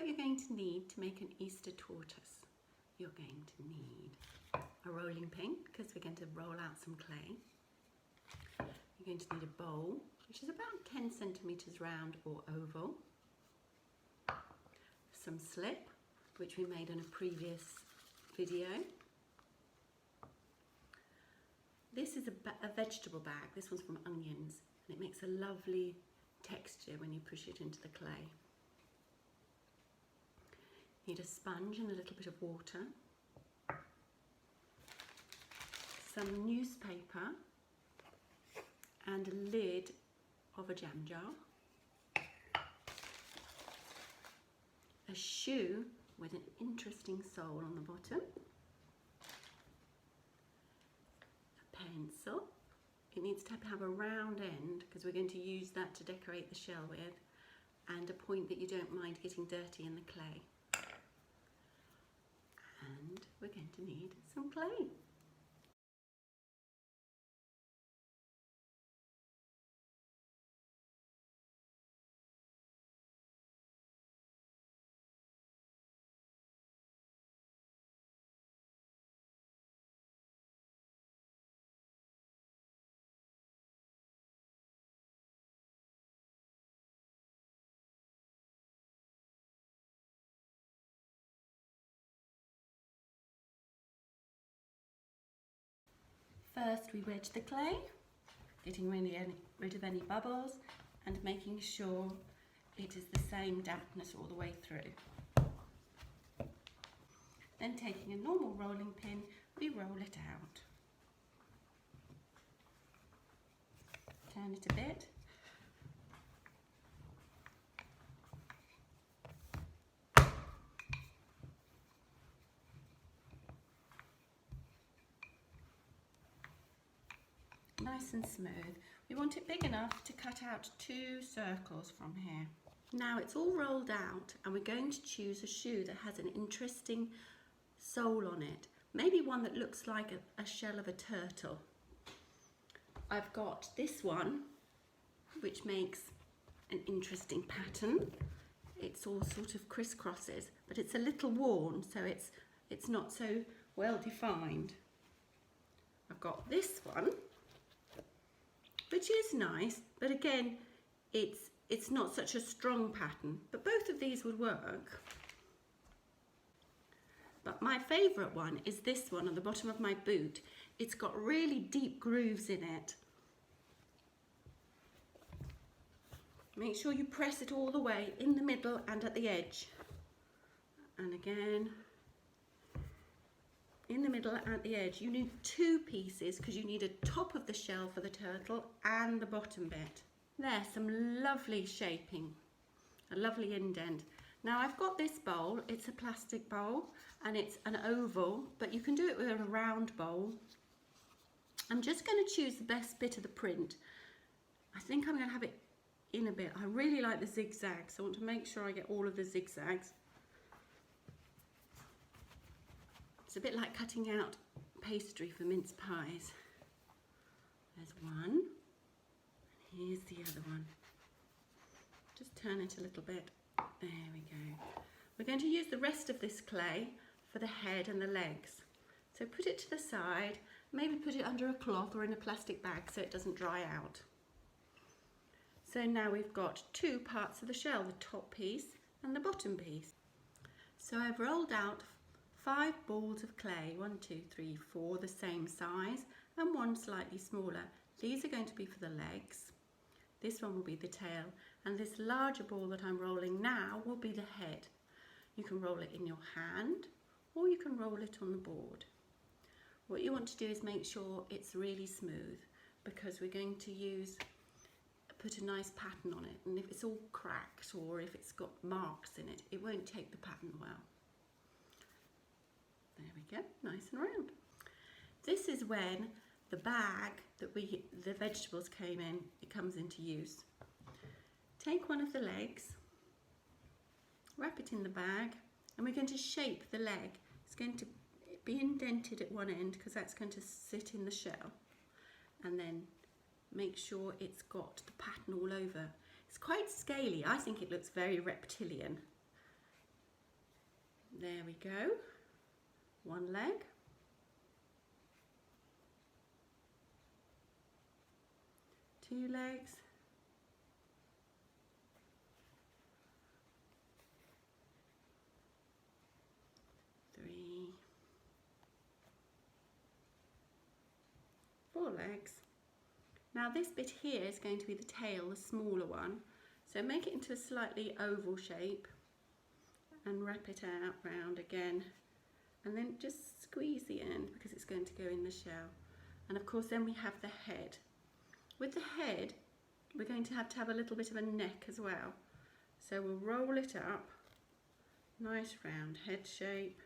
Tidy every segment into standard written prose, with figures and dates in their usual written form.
what you're going to need to make an Easter tortoise. You're going to need a rolling pin because we're going to roll out some clay. You're going to need a bowl which is about 10 centimetres round or oval. Some slip, which we made in a previous video. This is a vegetable bag. This one's from onions, and it makes a lovely texture when you push it into the clay. You need a sponge and a little bit of water, some newspaper and a lid of a jam jar, a shoe with an interesting sole on the bottom, a pencil. It needs to have a round end because we're going to use that to decorate the shell with, and a point that you don't mind getting dirty in the clay. And we're going to need some clay. First we wedge the clay, getting rid of any bubbles and making sure it is the same dampness all the way through. Then taking a normal rolling pin, we roll it out. Turn it a bit. Nice and smooth. We want it big enough to cut out 2 circles from here. Now it's all rolled out, and we're going to choose a shoe that has an interesting sole on it. Maybe one that looks like a shell of a turtle. I've got this one, which makes an interesting pattern. It's all sort of crisscrosses, but it's a little worn, so it's not so well defined. I've got this one, which is nice, but again, it's not such a strong pattern, but both of these would work. But my favourite one is this one on the bottom of my boot. It's got really deep grooves in it. Make sure you press it all the way in the middle and at the edge. And again, in the middle and at the edge. You need 2 pieces because you need a top of the shell for the turtle and the bottom bit. There's some lovely shaping, a lovely indent. Now I've got this bowl, it's a plastic bowl and it's an oval, but you can do it with a round bowl. I'm just going to choose the best bit of the print. I think I'm going to have it in a bit. I really like the zigzags, so I want to make sure I get all of the zigzags. It's a bit like cutting out pastry for mince pies. There's one, and here's the other one. Just turn it a little bit. There we go. We're going to use the rest of this clay for the head and the legs. So put it to the side, maybe put it under a cloth or in a plastic bag so it doesn't dry out. So now we've got 2 parts of the shell, the top piece and the bottom piece. So I've rolled out 5 balls of clay, 1, 2, 3, 4, the same size, and 1 slightly smaller. These are going to be for the legs. This one will be the tail, and this larger ball that I'm rolling now will be the head. You can roll it in your hand, or you can roll it on the board. What you want to do is make sure it's really smooth, because we're going to put a nice pattern on it, and if it's all cracked or if it's got marks in it, it won't take the pattern well. There we go, nice and round. This is when the bag that the vegetables came in, it comes into use. Take one of the legs, wrap it in the bag, and we're going to shape the leg. It's going to be indented at one end because that's going to sit in the shell, and then make sure it's got the pattern all over. It's quite scaly. I think it looks very reptilian. There we go. One leg. Two legs. Three. Four legs. Now this bit here is going to be the tail, the smaller one. So make it into a slightly oval shape and wrap it out round again. And then just squeeze the end because it's going to go in the shell. And of course then we have the head. With the head, we're going to have a little bit of a neck as well. So we'll roll it up, nice round head shape.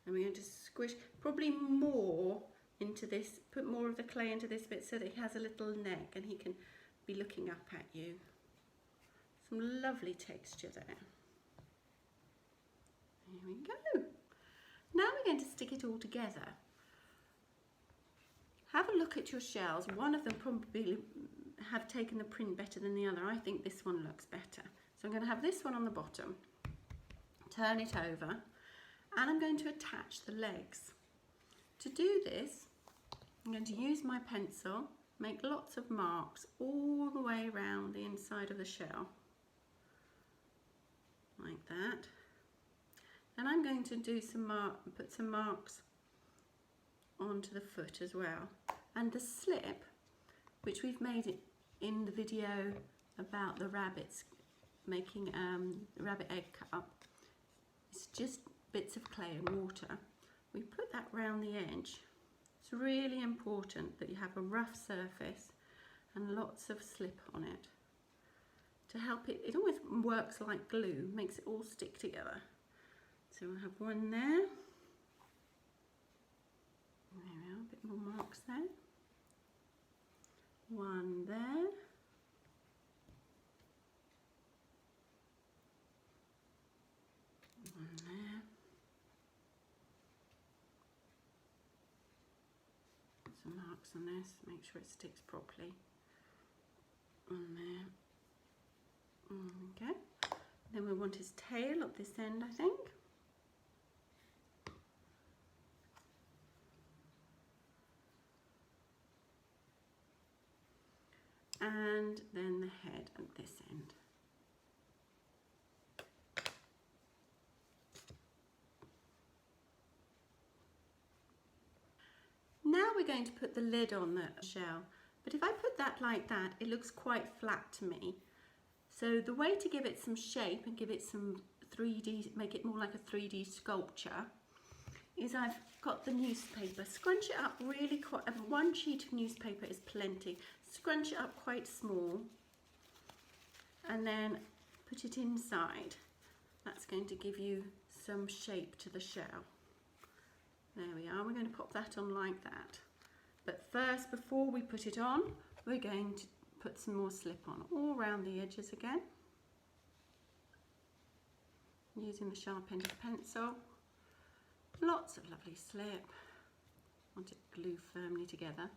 And we're going to squish, probably more into this, put more of the clay into this bit so that he has a little neck and he can be looking up at you. Some lovely texture there. Here we go. Now we're going to stick it all together. Have a look at your shells. One of them probably have taken the print better than the other. I think this one looks better. So I'm going to have this one on the bottom, turn it over, and I'm going to attach the legs. To do this, I'm going to use my pencil, make lots of marks all the way around the inside of the shell, like that. And I'm going to do put some marks onto the foot as well. And the slip, which we've made it in the video about the rabbits making rabbit egg cup, it's just bits of clay and water. We put that round the edge. It's really important that you have a rough surface and lots of slip on it to help it. It always works like glue, makes it all stick together. So we'll have one there. There we are, a bit more marks there. One there. One there. Some marks on this, make sure it sticks properly. One there. Okay. Then we want his tail at this end, I think. And then the head at this end. Now we're going to put the lid on the shell, but if I put that like that, it looks quite flat to me. So the way to give it some shape and give it some 3D, make it more like a 3D sculpture, is I've got the newspaper. Scrunch it up really quite, one sheet of newspaper is plenty. Scrunch it up quite small and then put it inside. That's going to give you some shape to the shell. There we are, we're going to pop that on like that. But first, before we put it on, we're going to put some more slip on all around the edges again. Using the sharp end of the pencil. Lots of lovely slip. Want it glued firmly together.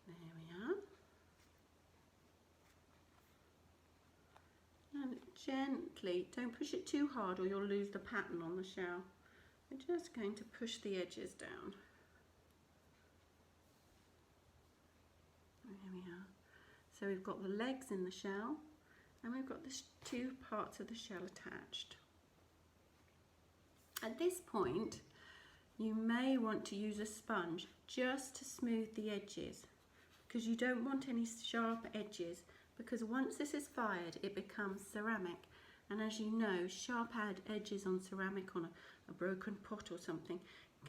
There we are. And gently, don't push it too hard or you'll lose the pattern on the shell. We're just going to push the edges down. There we are. So we've got the legs in the shell and we've got the two parts of the shell attached. At this point, you may want to use a sponge just to smooth the edges because you don't want any sharp edges, because once this is fired it becomes ceramic, and as you know, sharp edges on ceramic on a broken pot or something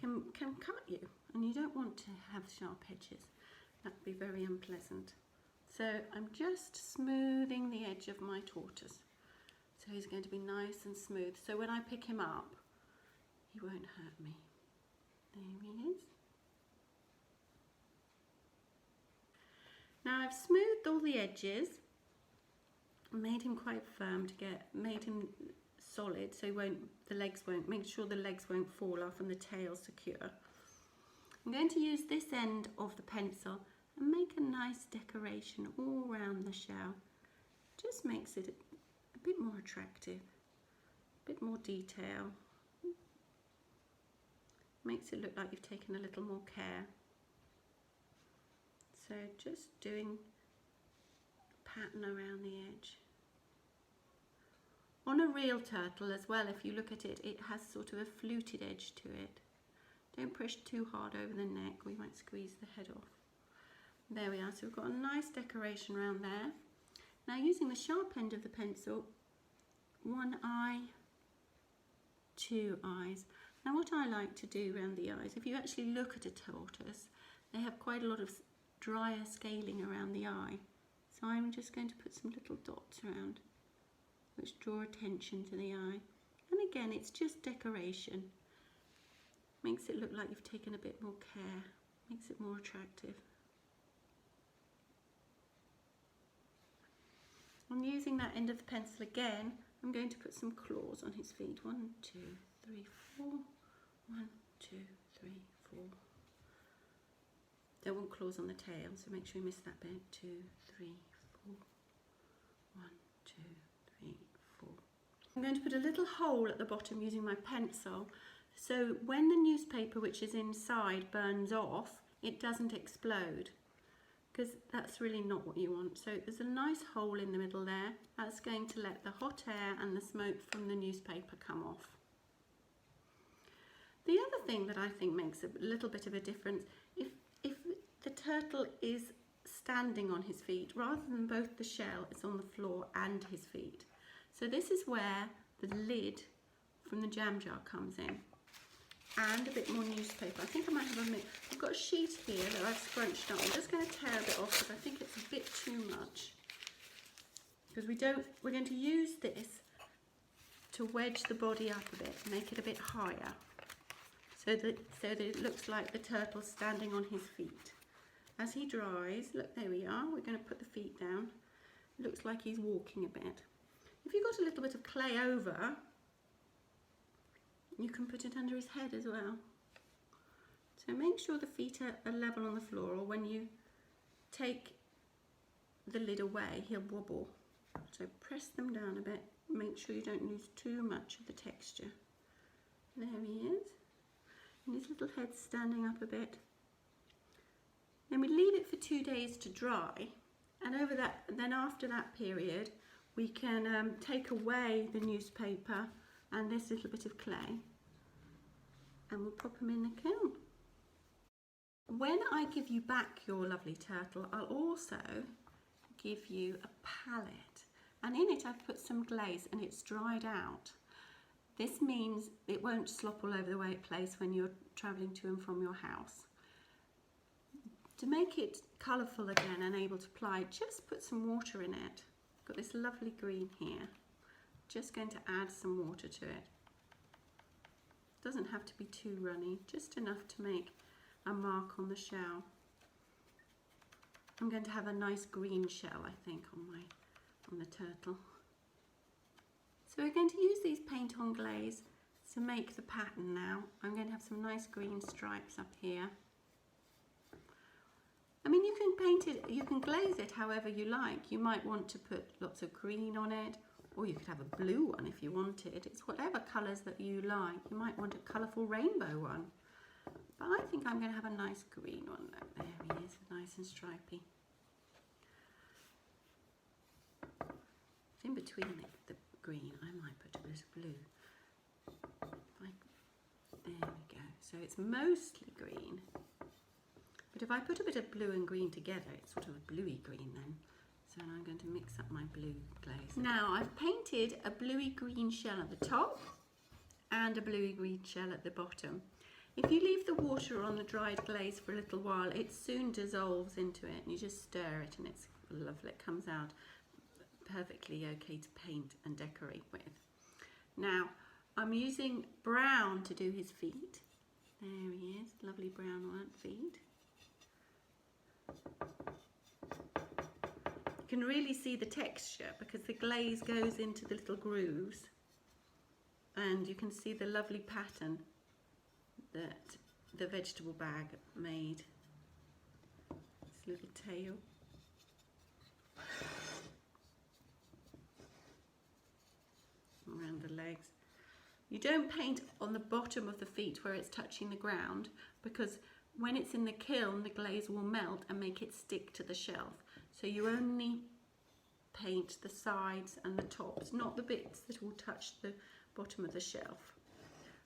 can cut you, and you don't want to have sharp edges. That would be very unpleasant. So I'm just smoothing the edge of my tortoise so he's going to be nice and smooth, so when I pick him up he won't hurt me. There he is. Now I've smoothed all the edges, made him quite firm made him solid so make sure the legs won't fall off and the tail secure. I'm going to use this end of the pencil and make a nice decoration all around the shell. Just makes it a bit more attractive. bit more detail. Makes it look like you've taken a little more care. So just doing pattern around the edge. On a real turtle as well, if you look at it, it has sort of a fluted edge to it. Don't push too hard over the neck or you might squeeze the head off. There we are, so we've got a nice decoration around there. Now using the sharp end of the pencil, one eye, two eyes. Now what I like to do around the eyes, if you actually look at a tortoise, they have quite a lot of drier scaling around the eye. So I'm just going to put some little dots around, which draw attention to the eye. And again, it's just decoration. Makes it look like you've taken a bit more care, makes it more attractive. I'm using that end of the pencil again. I'm going to put some claws on his feet. 1, 2, 3, 4. 1, 2, 3, 4. Don't want claws on the tail, so make sure you miss that bit. 2, 3, 4. 1, 2, 3, 4. I'm going to put a little hole at the bottom using my pencil, so when the newspaper which is inside burns off, it doesn't explode, because that's really not what you want. So there's a nice hole in the middle there. That's going to let the hot air and the smoke from the newspaper come off. The other thing that I think makes a little bit of a difference, if the turtle is standing on his feet, rather than both the shell is on the floor and his feet. So this is where the lid from the jam jar comes in. And a bit more newspaper. I think I might have I've got a sheet here that I've scrunched up. I'm just going to tear a bit off because I think it's a bit too much. Because we're going to use this to wedge the body up a bit, make it a bit higher. So that it looks like the turtle standing on his feet. As he dries, look, there we are. We're going to put the feet down. It looks like he's walking a bit. If you've got a little bit of clay over, you can put it under his head as well. So make sure the feet are level on the floor, or when you take the lid away, he'll wobble. So press them down a bit. Make sure you don't lose too much of the texture. There he is. And his little head's standing up a bit. Then we leave it for 2 days to dry, and then after that period we can take away the newspaper and this little bit of clay, and we'll pop them in the kiln. When I give you back your lovely turtle, I'll also give you a palette, and in it I've put some glaze and it's dried out. This means it won't slop all over the place when you're travelling to and from your house. To make it colourful again and able to apply, just put some water in it. Got this lovely green here. Just going to add some water to it. Doesn't have to be too runny, just enough to make a mark on the shell. I'm going to have a nice green shell, I think, on the turtle. So we're going to use these paint on glaze to make the pattern now. I'm going to have some nice green stripes up here. I mean, you can paint it, you can glaze it however you like. You might want to put lots of green on it, or you could have a blue one if you wanted. It's whatever colours that you like. You might want a colourful rainbow one. But I think I'm going to have a nice green one. Look, there he is, nice and stripy. In between the green, I might put a bit of blue. There we go. So it's mostly green. But if I put a bit of blue and green together, it's sort of a bluey green then. So I'm going to mix up my blue glaze. Now I've painted a bluey green shell at the top and a bluey green shell at the bottom. If you leave the water on the dried glaze for a little while, it soon dissolves into it, and you just stir it and it's lovely. It comes out perfectly okay to paint and decorate with. Now I'm using brown to do his feet. There he is, lovely brown feet. You can really see the texture because the glaze goes into the little grooves, and you can see the lovely pattern that the vegetable bag made. This little tail. Around the legs. You don't paint on the bottom of the feet where it's touching the ground, because when it's in the kiln, the glaze will melt and make it stick to the shelf. So you only paint the sides and the tops, not the bits that will touch the bottom of the shelf.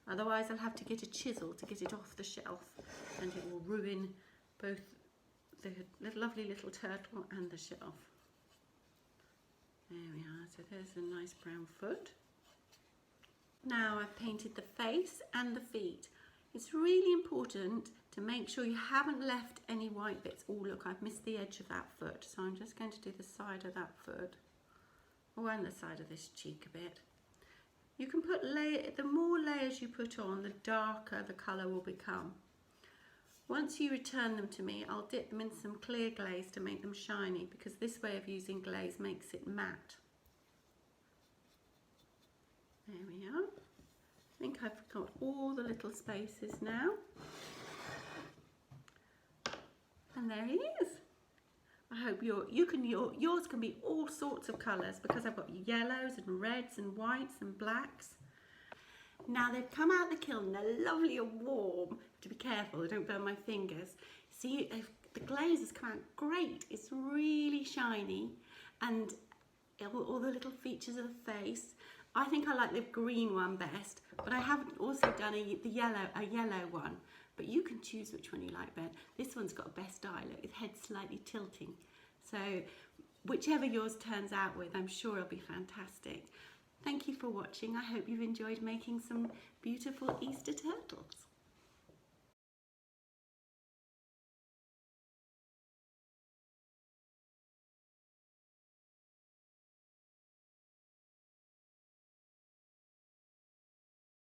Otherwise I'll have to get a chisel to get it off the shelf, and it will ruin both the lovely little turtle and the shelf. There we are, so there's a nice brown foot. Now I've painted the face and the feet. It's really important to make sure you haven't left any white bits. Oh look, I've missed the edge of that foot, so I'm just going to do the side of that foot. Oh, and the side of this cheek a bit. You can put the more layers you put on, the darker the colour will become. Once you return them to me, I'll dip them in some clear glaze to make them shiny, because this way of using glaze makes it matte. There we are. I think I've got all the little spaces now. And there he is. I hope yours can be all sorts of colours, because I've got yellows and reds and whites and blacks. Now they've come out the kiln, they're lovely and warm. To be careful, I don't burn my fingers. See, the glaze has come out great. It's really shiny, and all the little features of the face. I think I like the green one best, but I have also done a yellow one. But you can choose which one you like better. This one's got a best eye, look, its head's slightly tilting. So whichever yours turns out with, I'm sure it'll be fantastic. Thank you for watching. I hope you've enjoyed making some beautiful Easter turtles.